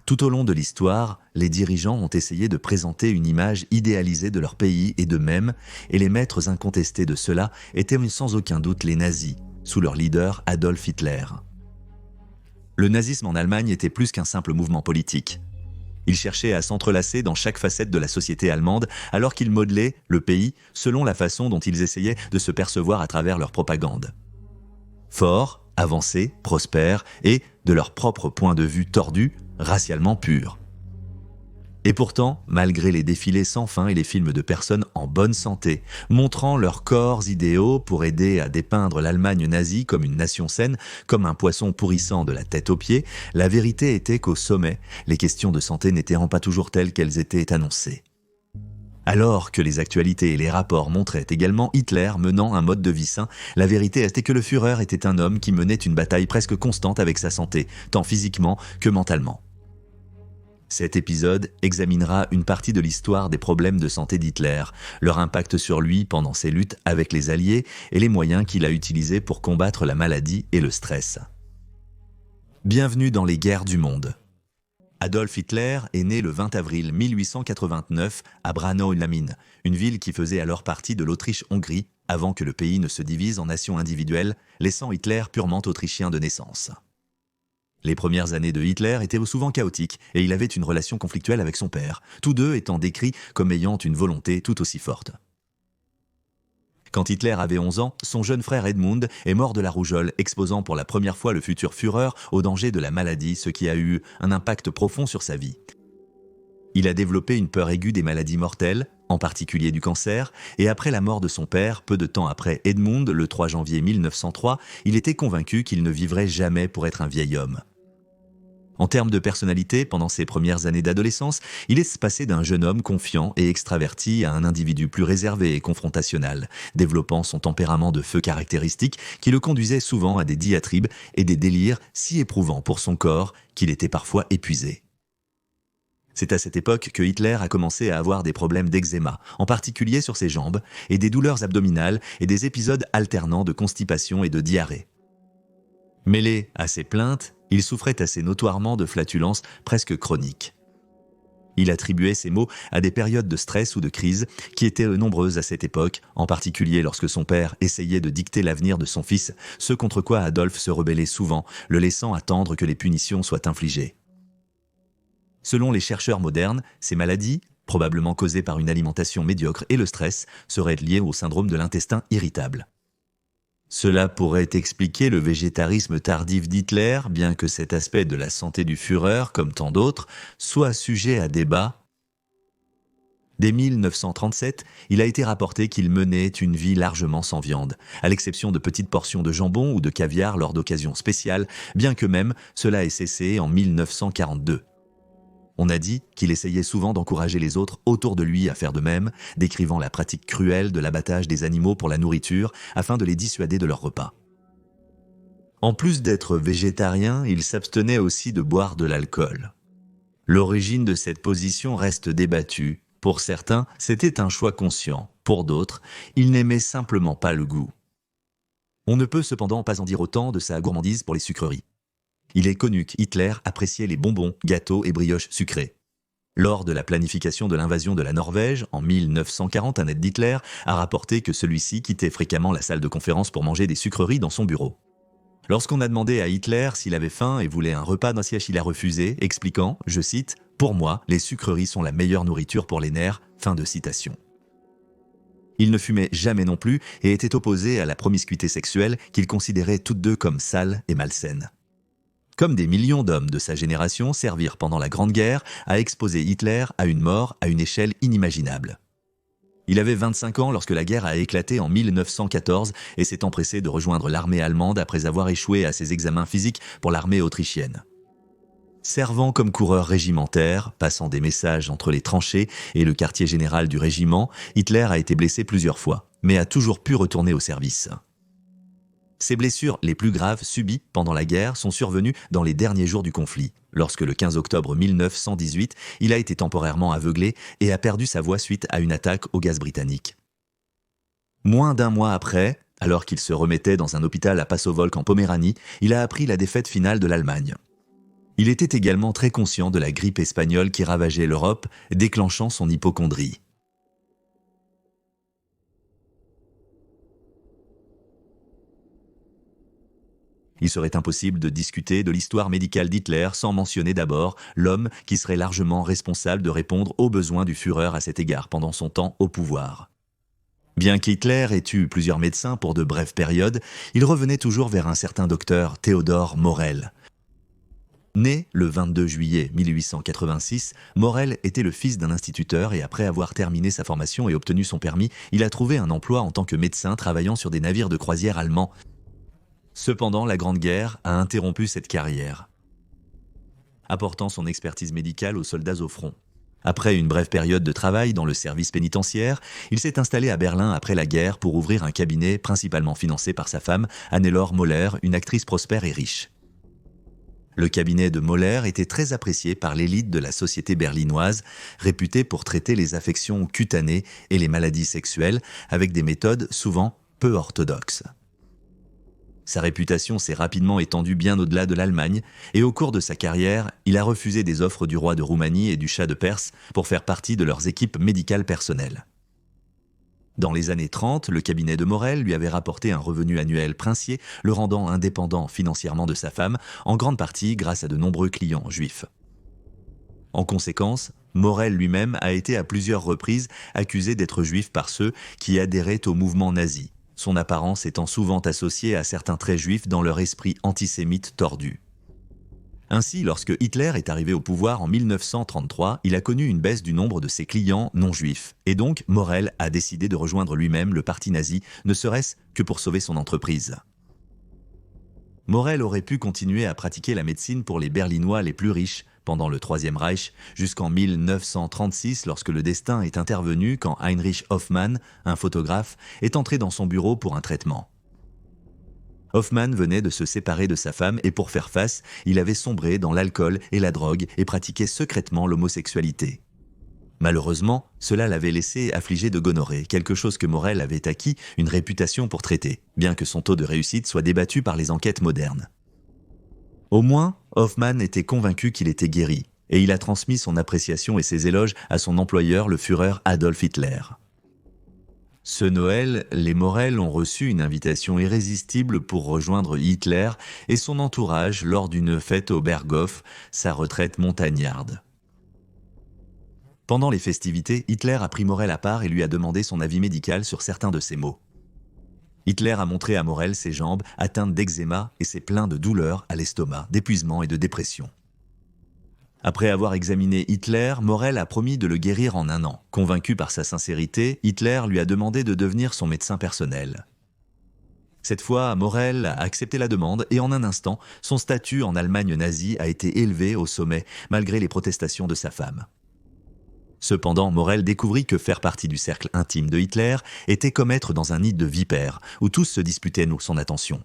Tout au long de l'histoire, les dirigeants ont essayé de présenter une image idéalisée de leur pays et d'eux-mêmes, et les maîtres incontestés de cela étaient sans aucun doute les nazis, sous leur leader Adolf Hitler. Le nazisme en Allemagne était plus qu'un simple mouvement politique. Il cherchait à s'entrelacer dans chaque facette de la société allemande, alors qu'il modelait le pays selon la façon dont ils essayaient de se percevoir à travers leur propagande. Forts, avancés, prospères et, de leur propre point de vue tordu, racialement purs. Et pourtant, malgré les défilés sans fin et les films de personnes en bonne santé, montrant leurs corps idéaux pour aider à dépeindre l'Allemagne nazie comme une nation saine, comme un poisson pourrissant de la tête aux pieds, la vérité était qu'au sommet, les questions de santé n'étaient pas toujours telles qu'elles étaient annoncées. Alors que les actualités et les rapports montraient également Hitler menant un mode de vie sain, la vérité était que le Führer était un homme qui menait une bataille presque constante avec sa santé, tant physiquement que mentalement. Cet épisode examinera une partie de l'histoire des problèmes de santé d'Hitler, leur impact sur lui pendant ses luttes avec les Alliés et les moyens qu'il a utilisés pour combattre la maladie et le stress. Bienvenue dans les guerres du monde. Adolf Hitler est né le 20 avril 1889 à Braunau-Lammin, une ville qui faisait alors partie de l'Autriche-Hongrie avant que le pays ne se divise en nations individuelles, laissant Hitler purement autrichien de naissance. Les premières années de Hitler étaient souvent chaotiques et il avait une relation conflictuelle avec son père, tous deux étant décrits comme ayant une volonté tout aussi forte. Quand Hitler avait 11 ans, son jeune frère Edmund est mort de la rougeole, exposant pour la première fois le futur Führer au danger de la maladie, ce qui a eu un impact profond sur sa vie. Il a développé une peur aiguë des maladies mortelles, en particulier du cancer, et après la mort de son père, peu de temps après Edmund, le 3 janvier 1903, il était convaincu qu'il ne vivrait jamais pour être un vieil homme. En termes de personnalité, pendant ses premières années d'adolescence, il est passé d'un jeune homme confiant et extraverti à un individu plus réservé et confrontationnel, développant son tempérament de feu caractéristique qui le conduisait souvent à des diatribes et des délires si éprouvants pour son corps qu'il était parfois épuisé. C'est à cette époque que Hitler a commencé à avoir des problèmes d'eczéma, en particulier sur ses jambes, et des douleurs abdominales et des épisodes alternants de constipation et de diarrhée. Mêlé à ces plaintes, il souffrait assez notoirement de flatulences presque chroniques. Il attribuait ces maux à des périodes de stress ou de crise qui étaient nombreuses à cette époque, en particulier lorsque son père essayait de dicter l'avenir de son fils, ce contre quoi Adolf se rebellait souvent, le laissant attendre que les punitions soient infligées. Selon les chercheurs modernes, ces maladies, probablement causées par une alimentation médiocre et le stress, seraient liées au syndrome de l'intestin irritable. Cela pourrait expliquer le végétarisme tardif d'Hitler, bien que cet aspect de la santé du Führer, comme tant d'autres, soit sujet à débat. Dès 1937, il a été rapporté qu'il menait une vie largement sans viande, à l'exception de petites portions de jambon ou de caviar lors d'occasions spéciales, bien que même cela ait cessé en 1942. On a dit qu'il essayait souvent d'encourager les autres autour de lui à faire de même, décrivant la pratique cruelle de l'abattage des animaux pour la nourriture afin de les dissuader de leur repas. En plus d'être végétarien, il s'abstenait aussi de boire de l'alcool. L'origine de cette position reste débattue. Pour certains, c'était un choix conscient. Pour d'autres, il n'aimait simplement pas le goût. On ne peut cependant pas en dire autant de sa gourmandise pour les sucreries. Il est connu qu'Hitler appréciait les bonbons, gâteaux et brioches sucrées. Lors de la planification de l'invasion de la Norvège, en 1940, un aide d'Hitler a rapporté que celui-ci quittait fréquemment la salle de conférence pour manger des sucreries dans son bureau. Lorsqu'on a demandé à Hitler s'il avait faim et voulait un repas d'un siège, il a refusé, expliquant, je cite, « Pour moi, les sucreries sont la meilleure nourriture pour les nerfs », fin de citation. Il ne fumait jamais non plus et était opposé à la promiscuité sexuelle qu'il considérait toutes deux comme sales et malsaines. Comme des millions d'hommes de sa génération servirent pendant la Grande Guerre à exposer Hitler à une mort à une échelle inimaginable. Il avait 25 ans lorsque la guerre a éclaté en 1914 et s'est empressé de rejoindre l'armée allemande après avoir échoué à ses examens physiques pour l'armée autrichienne. Servant comme coureur régimentaire, passant des messages entre les tranchées et le quartier général du régiment, Hitler a été blessé plusieurs fois, mais a toujours pu retourner au service. Ses blessures les plus graves subies pendant la guerre sont survenues dans les derniers jours du conflit, lorsque le 15 octobre 1918, il a été temporairement aveuglé et a perdu sa voix suite à une attaque au gaz britannique. Moins d'un mois après, alors qu'il se remettait dans un hôpital à Passovolk en Poméranie, il a appris la défaite finale de l'Allemagne. Il était également très conscient de la grippe espagnole qui ravageait l'Europe, déclenchant son hypocondrie. Il serait impossible de discuter de l'histoire médicale d'Hitler sans mentionner d'abord l'homme qui serait largement responsable de répondre aux besoins du Führer à cet égard pendant son temps au pouvoir. Bien qu'Hitler ait eu plusieurs médecins pour de brèves périodes, il revenait toujours vers un certain docteur Theodor Morell. Né le 22 juillet 1886, Morell était le fils d'un instituteur et après avoir terminé sa formation et obtenu son permis, il a trouvé un emploi en tant que médecin travaillant sur des navires de croisière allemands. Cependant, la Grande Guerre a interrompu cette carrière, apportant son expertise médicale aux soldats au front. Après une brève période de travail dans le service pénitentiaire, il s'est installé à Berlin après la guerre pour ouvrir un cabinet principalement financé par sa femme, Hannelore Moller, une actrice prospère et riche. Le cabinet de Moller était très apprécié par l'élite de la société berlinoise, réputée pour traiter les affections cutanées et les maladies sexuelles avec des méthodes souvent peu orthodoxes. Sa réputation s'est rapidement étendue bien au-delà de l'Allemagne, et au cours de sa carrière, il a refusé des offres du roi de Roumanie et du Shah de Perse pour faire partie de leurs équipes médicales personnelles. Dans les années 30, le cabinet de Morell lui avait rapporté un revenu annuel princier, le rendant indépendant financièrement de sa femme, en grande partie grâce à de nombreux clients juifs. En conséquence, Morell lui-même a été à plusieurs reprises accusé d'être juif par ceux qui adhéraient au mouvement nazi, son apparence étant souvent associée à certains traits juifs dans leur esprit antisémite tordu. Ainsi, lorsque Hitler est arrivé au pouvoir en 1933, il a connu une baisse du nombre de ses clients non juifs, et donc Morell a décidé de rejoindre lui-même le parti nazi, ne serait-ce que pour sauver son entreprise. Morell aurait pu continuer à pratiquer la médecine pour les Berlinois les plus riches pendant le Troisième Reich, jusqu'en 1936 lorsque le destin est intervenu quand Heinrich Hoffmann, un photographe, est entré dans son bureau pour un traitement. Hoffmann venait de se séparer de sa femme et pour faire face, il avait sombré dans l'alcool et la drogue et pratiquait secrètement l'homosexualité. Malheureusement, cela l'avait laissé affligé de gonorrhée, quelque chose que Morell avait acquis une réputation pour traiter, bien que son taux de réussite soit débattu par les enquêtes modernes. Au moins, Hoffmann était convaincu qu'il était guéri, et il a transmis son appréciation et ses éloges à son employeur, le Führer Adolf Hitler. Ce Noël, les Morell ont reçu une invitation irrésistible pour rejoindre Hitler et son entourage lors d'une fête au Berghof, sa retraite montagnarde. Pendant les festivités, Hitler a pris Morell à part et lui a demandé son avis médical sur certains de ses maux. Hitler a montré à Morell ses jambes atteintes d'eczéma et s'est plaint de douleurs à l'estomac, d'épuisement et de dépression. Après avoir examiné Hitler, Morell a promis de le guérir en 1 an. Convaincu par sa sincérité, Hitler lui a demandé de devenir son médecin personnel. Cette fois, Morell a accepté la demande et en un instant, son statut en Allemagne nazie a été élevé au sommet, malgré les protestations de sa femme. Cependant, Morell découvrit que faire partie du cercle intime de Hitler était comme être dans un nid de vipères, où tous se disputaient son attention.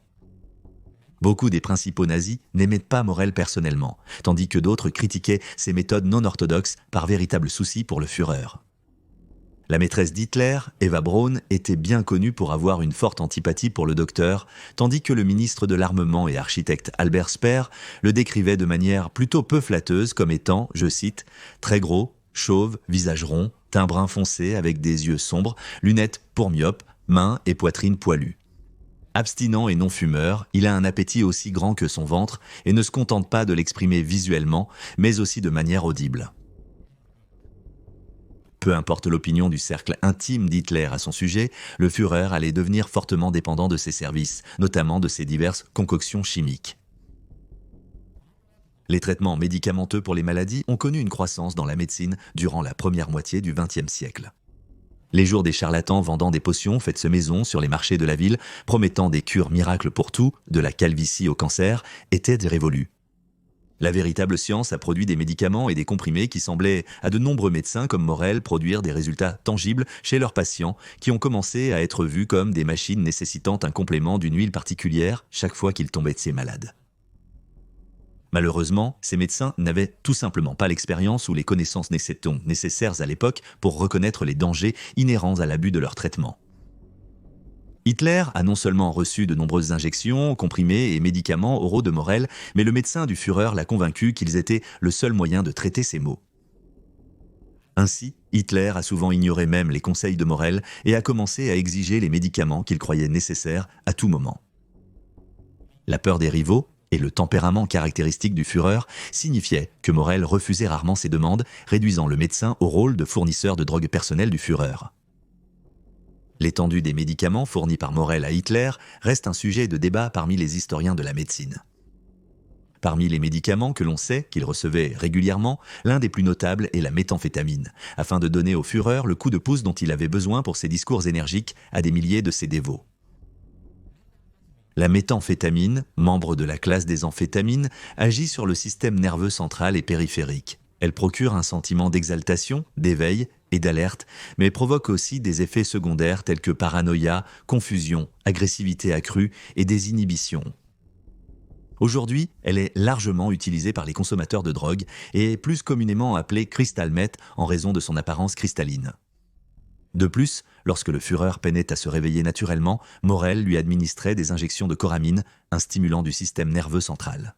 Beaucoup des principaux nazis n'aimaient pas Morell personnellement, tandis que d'autres critiquaient ses méthodes non orthodoxes par véritable souci pour le Führer. La maîtresse d'Hitler, Eva Braun, était bien connue pour avoir une forte antipathie pour le docteur, tandis que le ministre de l'Armement et architecte Albert Speer le décrivait de manière plutôt peu flatteuse comme étant, je cite, « très gros, chauve, visage rond, teint brun foncé avec des yeux sombres, lunettes pour myopes, mains et poitrine poilues. Abstinent et non-fumeur, il a un appétit aussi grand que son ventre et ne se contente pas de l'exprimer visuellement, mais aussi de manière audible. » Peu importe l'opinion du cercle intime d'Hitler à son sujet, le Führer allait devenir fortement dépendant de ses services, notamment de ses diverses concoctions chimiques. Les traitements médicamenteux pour les maladies ont connu une croissance dans la médecine durant la première moitié du XXe siècle. Les jours des charlatans vendant des potions faites maison sur les marchés de la ville, promettant des cures miracles pour tout, de la calvitie au cancer, étaient révolus. La véritable science a produit des médicaments et des comprimés qui semblaient à de nombreux médecins comme Morell produire des résultats tangibles chez leurs patients qui ont commencé à être vus comme des machines nécessitant un complément d'une huile particulière chaque fois qu'ils tombaient de ces malades. Malheureusement, ces médecins n'avaient tout simplement pas l'expérience ou les connaissances nécessaires à l'époque pour reconnaître les dangers inhérents à l'abus de leur traitement. Hitler a non seulement reçu de nombreuses injections, comprimés et médicaments oraux de Morel, mais le médecin du Führer l'a convaincu qu'ils étaient le seul moyen de traiter ses maux. Ainsi, Hitler a souvent ignoré même les conseils de Morel et a commencé à exiger les médicaments qu'il croyait nécessaires à tout moment. La peur des rivaux et le tempérament caractéristique du Führer signifiaient que Morel refusait rarement ses demandes, réduisant le médecin au rôle de fournisseur de drogue personnelle du Führer. L'étendue des médicaments fournis par Morel à Hitler reste un sujet de débat parmi les historiens de la médecine. Parmi les médicaments que l'on sait qu'il recevait régulièrement, l'un des plus notables est la méthamphétamine, afin de donner au Führer le coup de pouce dont il avait besoin pour ses discours énergiques à des milliers de ses dévots. La méthamphétamine, membre de la classe des amphétamines, agit sur le système nerveux central et périphérique. Elle procure un sentiment d'exaltation, d'éveil et d'alerte, mais provoque aussi des effets secondaires tels que paranoïa, confusion, agressivité accrue et désinhibition. Aujourd'hui, elle est largement utilisée par les consommateurs de drogue et est plus communément appelée crystal meth en raison de son apparence cristalline. De plus, lorsque le Führer peinait à se réveiller naturellement, Morel lui administrait des injections de coramine, un stimulant du système nerveux central.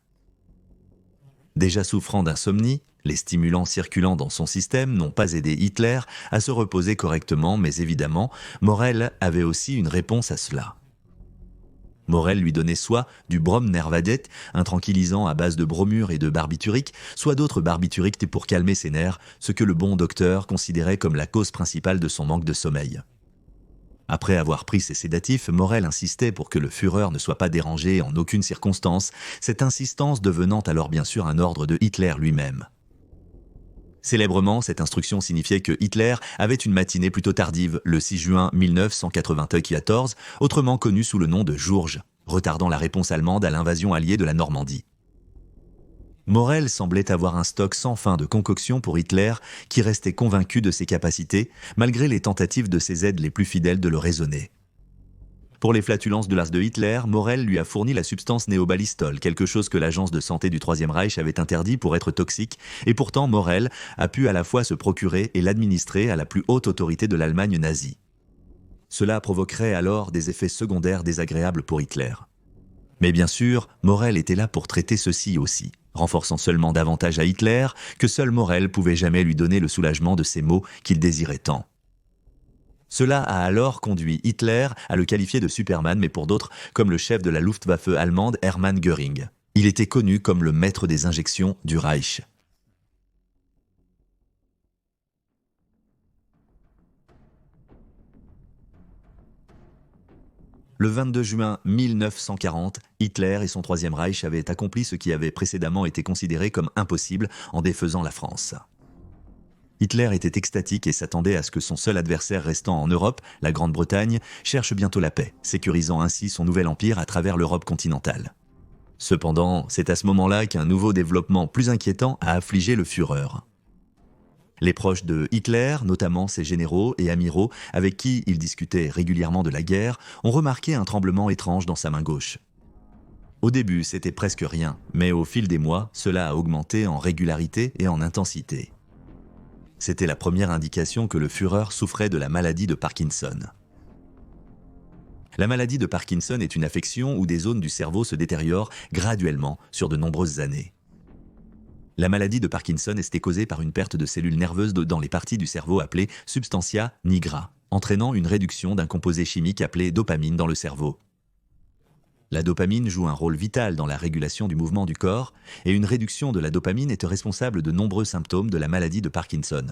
Déjà souffrant d'insomnie, les stimulants circulant dans son système n'ont pas aidé Hitler à se reposer correctement, mais évidemment, Morel avait aussi une réponse à cela. Morel lui donnait soit du bromnervadette, un tranquillisant à base de bromure et de barbiturique, soit d'autres barbituriques pour calmer ses nerfs, ce que le bon docteur considérait comme la cause principale de son manque de sommeil. Après avoir pris ces sédatifs, Morel insistait pour que le Führer ne soit pas dérangé en aucune circonstance, cette insistance devenant alors bien sûr un ordre de Hitler lui-même. Célèbrement, cette instruction signifiait que Hitler avait une matinée plutôt tardive, le 6 juin 1994, autrement connu sous le nom de Jourge, retardant la réponse allemande à l'invasion alliée de la Normandie. Morel semblait avoir un stock sans fin de concoctions pour Hitler, qui restait convaincu de ses capacités, malgré les tentatives de ses aides les plus fidèles de le raisonner. Pour les flatulences de l'as de Hitler, Morel lui a fourni la substance néobalistol, quelque chose que l'agence de santé du Troisième Reich avait interdit pour être toxique, et pourtant Morel a pu à la fois se procurer et l'administrer à la plus haute autorité de l'Allemagne nazie. Cela provoquerait alors des effets secondaires désagréables pour Hitler. Mais bien sûr, Morel était là pour traiter ceci aussi, renforçant seulement davantage à Hitler que seul Morel pouvait jamais lui donner le soulagement de ces maux qu'il désirait tant. Cela a alors conduit Hitler à le qualifier de Superman, mais pour d'autres, comme le chef de la Luftwaffe allemande Hermann Göring. Il était connu comme le maître des injections du Reich. Le 22 juin 1940, Hitler et son Troisième Reich avaient accompli ce qui avait précédemment été considéré comme impossible en défaisant la France. Hitler était extatique et s'attendait à ce que son seul adversaire restant en Europe, la Grande-Bretagne, cherche bientôt la paix, sécurisant ainsi son nouvel empire à travers l'Europe continentale. Cependant, c'est à ce moment-là qu'un nouveau développement plus inquiétant a affligé le Führer. Les proches de Hitler, notamment ses généraux et amiraux avec qui il discutait régulièrement de la guerre, ont remarqué un tremblement étrange dans sa main gauche. Au début, c'était presque rien, mais au fil des mois, cela a augmenté en régularité et en intensité. C'était la première indication que le Führer souffrait de la maladie de Parkinson. La maladie de Parkinson est une affection où des zones du cerveau se détériorent graduellement sur de nombreuses années. La maladie de Parkinson est causée par une perte de cellules nerveuses dans les parties du cerveau appelées substantia nigra, entraînant une réduction d'un composé chimique appelé dopamine dans le cerveau. La dopamine joue un rôle vital dans la régulation du mouvement du corps, et une réduction de la dopamine est responsable de nombreux symptômes de la maladie de Parkinson.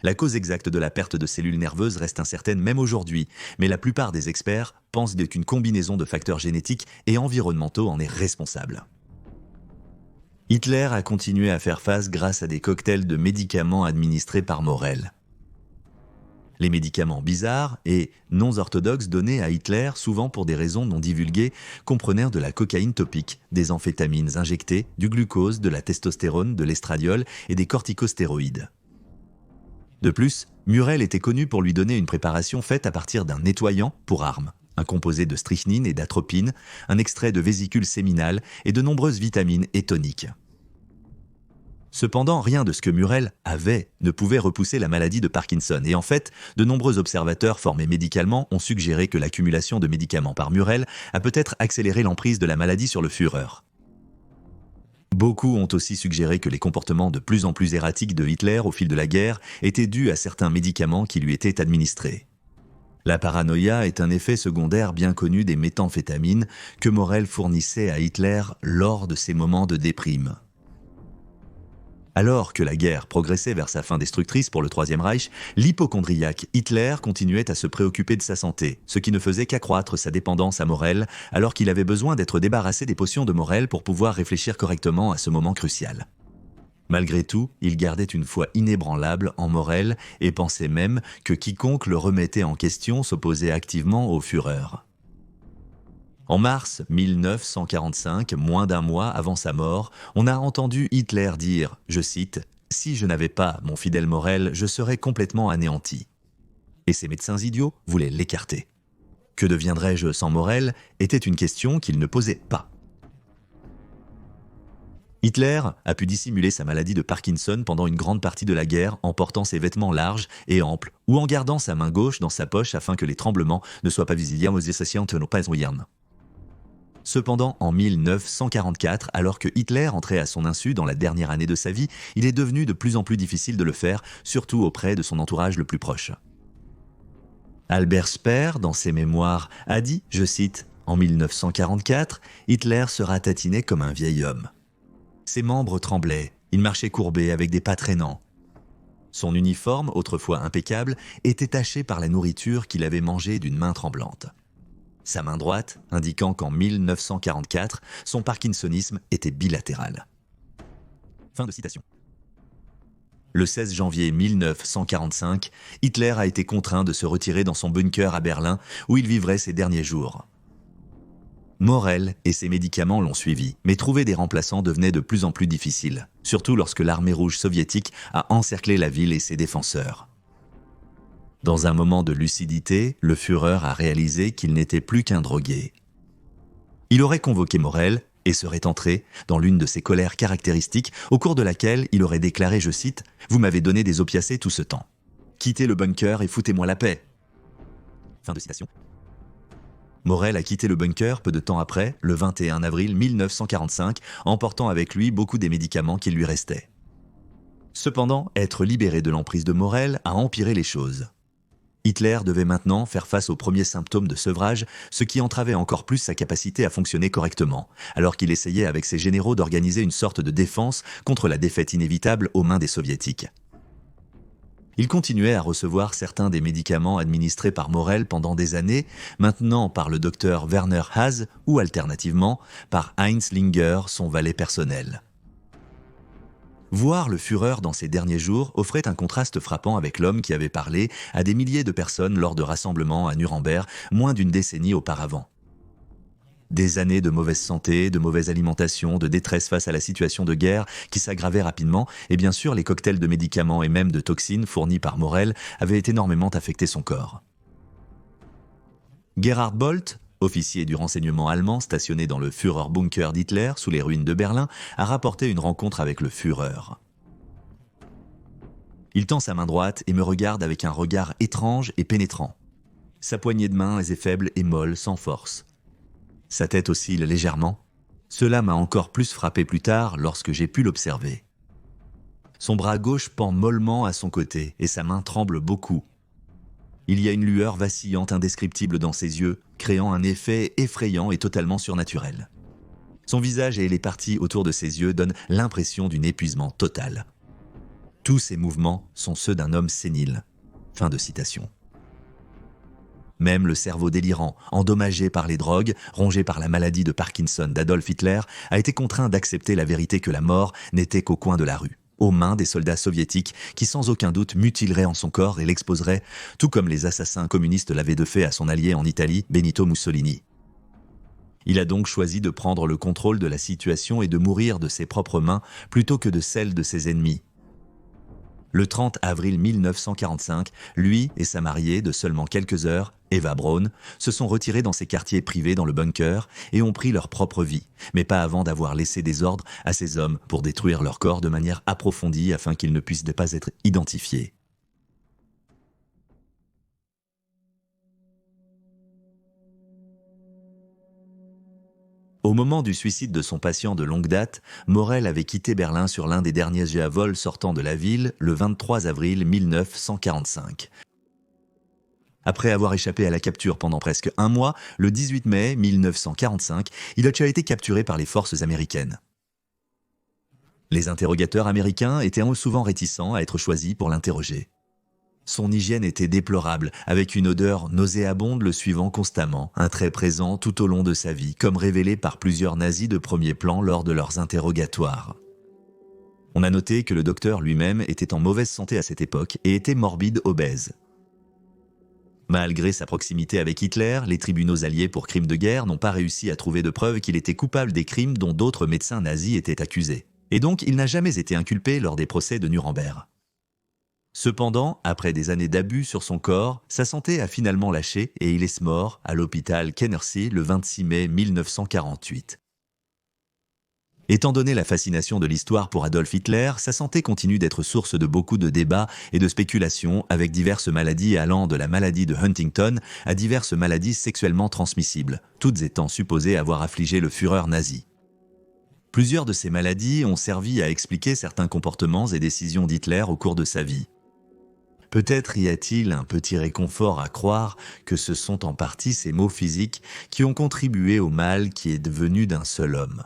La cause exacte de la perte de cellules nerveuses reste incertaine même aujourd'hui, mais la plupart des experts pensent qu'une combinaison de facteurs génétiques et environnementaux en est responsable. Hitler a continué à faire face grâce à des cocktails de médicaments administrés par Morel. Les médicaments bizarres et non orthodoxes donnés à Hitler, souvent pour des raisons non divulguées, comprenèrent de la cocaïne topique, des amphétamines injectées, du glucose, de la testostérone, de l'estradiol et des corticostéroïdes. De plus, Morel était connu pour lui donner une préparation faite à partir d'un nettoyant pour armes, un composé de strychnine et d'atropine, un extrait de vésicule séminale et de nombreuses vitamines et toniques. Cependant, rien de ce que Murrell avait ne pouvait repousser la maladie de Parkinson. Et en fait, de nombreux observateurs formés médicalement ont suggéré que l'accumulation de médicaments par Murrell a peut-être accéléré l'emprise de la maladie sur le Führer. Beaucoup ont aussi suggéré que les comportements de plus en plus erratiques de Hitler au fil de la guerre étaient dus à certains médicaments qui lui étaient administrés. La paranoïa est un effet secondaire bien connu des méthamphétamines que Morell fournissait à Hitler lors de ses moments de déprime. Alors que la guerre progressait vers sa fin destructrice pour le Troisième Reich, l'hypocondriaque Hitler continuait à se préoccuper de sa santé, ce qui ne faisait qu'accroître sa dépendance à Morell, alors qu'il avait besoin d'être débarrassé des potions de Morell pour pouvoir réfléchir correctement à ce moment crucial. Malgré tout, il gardait une foi inébranlable en Morell et pensait même que quiconque le remettait en question s'opposait activement au Führer. En mars 1945, moins d'un mois avant sa mort, on a entendu Hitler dire, je cite, « Si je n'avais pas mon fidèle Morell, je serais complètement anéanti. » Et ces médecins idiots voulaient l'écarter. Que deviendrais-je sans Morell était une question qu'il ne posait pas. Hitler a pu dissimuler sa maladie de Parkinson pendant une grande partie de la guerre en portant ses vêtements larges et amples ou en gardant sa main gauche dans sa poche afin que les tremblements ne soient pas visibles aux associations de nos pas. Cependant, en 1944, alors que Hitler entrait à son insu dans la dernière année de sa vie, il est devenu de plus en plus difficile de le faire, surtout auprès de son entourage le plus proche. Albert Speer, dans ses mémoires, a dit, je cite, « En 1944, Hitler se ratatinait comme un vieil homme. Ses membres tremblaient, il marchait courbé avec des pas traînants. Son uniforme, autrefois impeccable, était taché par la nourriture qu'il avait mangée d'une main tremblante. Sa main droite, indiquant qu'en 1944, son parkinsonisme était bilatéral. » Fin de citation. Le 16 janvier 1945, Hitler a été contraint de se retirer dans son bunker à Berlin, où il vivrait ses derniers jours. Morell et ses médicaments l'ont suivi, mais trouver des remplaçants devenait de plus en plus difficile, surtout lorsque l'armée rouge soviétique a encerclé la ville et ses défenseurs. Dans un moment de lucidité, le Führer a réalisé qu'il n'était plus qu'un drogué. Il aurait convoqué Morell et serait entré dans l'une de ses colères caractéristiques, au cours de laquelle il aurait déclaré, je cite, « Vous m'avez donné des opiacés tout ce temps. Quittez le bunker et foutez-moi la paix. » Fin de citation. Morell a quitté le bunker peu de temps après, le 21 avril 1945, emportant avec lui beaucoup des médicaments qui lui restaient. Cependant, être libéré de l'emprise de Morell a empiré les choses. Hitler devait maintenant faire face aux premiers symptômes de sevrage, ce qui entravait encore plus sa capacité à fonctionner correctement, alors qu'il essayait avec ses généraux d'organiser une sorte de défense contre la défaite inévitable aux mains des Soviétiques. Il continuait à recevoir certains des médicaments administrés par Morell pendant des années, maintenant par le docteur Werner Haas ou alternativement par Heinz Linger, son valet personnel. Voir le Führer dans ses derniers jours offrait un contraste frappant avec l'homme qui avait parlé à des milliers de personnes lors de rassemblements à Nuremberg moins d'une décennie auparavant. Des années de mauvaise santé, de mauvaise alimentation, de détresse face à la situation de guerre qui s'aggravait rapidement, et bien sûr les cocktails de médicaments et même de toxines fournis par Morell avaient énormément affecté son corps. Gerhard Bolt, officier du renseignement allemand stationné dans le Führerbunker d'Hitler sous les ruines de Berlin, a rapporté une rencontre avec le Führer. Il tend sa main droite et me regarde avec un regard étrange et pénétrant. Sa poignée de main est faible et molle, sans force. Sa tête oscille légèrement. Cela m'a encore plus frappé plus tard lorsque j'ai pu l'observer. Son bras gauche pend mollement à son côté et sa main tremble beaucoup. Il y a une lueur vacillante indescriptible dans ses yeux, créant un effet effrayant et totalement surnaturel. Son visage et les parties autour de ses yeux donnent l'impression d'un épuisement total. Tous ses mouvements sont ceux d'un homme sénile. Fin de citation. Même le cerveau délirant, endommagé par les drogues, rongé par la maladie de Parkinson d'Adolf Hitler, a été contraint d'accepter la vérité que la mort n'était qu'au coin de la rue, aux mains des soldats soviétiques qui sans aucun doute mutileraient en son corps et l'exposeraient, tout comme les assassins communistes l'avaient de fait à son allié en Italie, Benito Mussolini. Il a donc choisi de prendre le contrôle de la situation et de mourir de ses propres mains plutôt que de celles de ses ennemis. Le 30 avril 1945, lui et sa mariée de seulement quelques heures Eva Braun, se sont retirés dans ces quartiers privés dans le bunker et ont pris leur propre vie, mais pas avant d'avoir laissé des ordres à ces hommes pour détruire leur corps de manière approfondie afin qu'ils ne puissent pas être identifiés. Au moment du suicide de son patient de longue date, Morel avait quitté Berlin sur l'un des derniers jets à vol sortant de la ville le 23 avril 1945. Après avoir échappé à la capture pendant presque un mois, le 18 mai 1945, il a déjà été capturé par les forces américaines. Les interrogateurs américains étaient souvent réticents à être choisis pour l'interroger. Son hygiène était déplorable, avec une odeur nauséabonde le suivant constamment, un trait présent tout au long de sa vie, comme révélé par plusieurs nazis de premier plan lors de leurs interrogatoires. On a noté que le docteur lui-même était en mauvaise santé à cette époque et était morbide obèse. Malgré sa proximité avec Hitler, les tribunaux alliés pour crimes de guerre n'ont pas réussi à trouver de preuves qu'il était coupable des crimes dont d'autres médecins nazis étaient accusés. Et donc il n'a jamais été inculpé lors des procès de Nuremberg. Cependant, après des années d'abus sur son corps, sa santé a finalement lâché et il est mort à l'hôpital Kennersey le 26 mai 1948. Étant donné la fascination de l'histoire pour Adolf Hitler, sa santé continue d'être source de beaucoup de débats et de spéculations avec diverses maladies allant de la maladie de Huntington à diverses maladies sexuellement transmissibles, toutes étant supposées avoir affligé le Führer nazi. Plusieurs de ces maladies ont servi à expliquer certains comportements et décisions d'Hitler au cours de sa vie. Peut-être y a-t-il un petit réconfort à croire que ce sont en partie ces maux physiques qui ont contribué au mal qui est devenu d'un seul homme.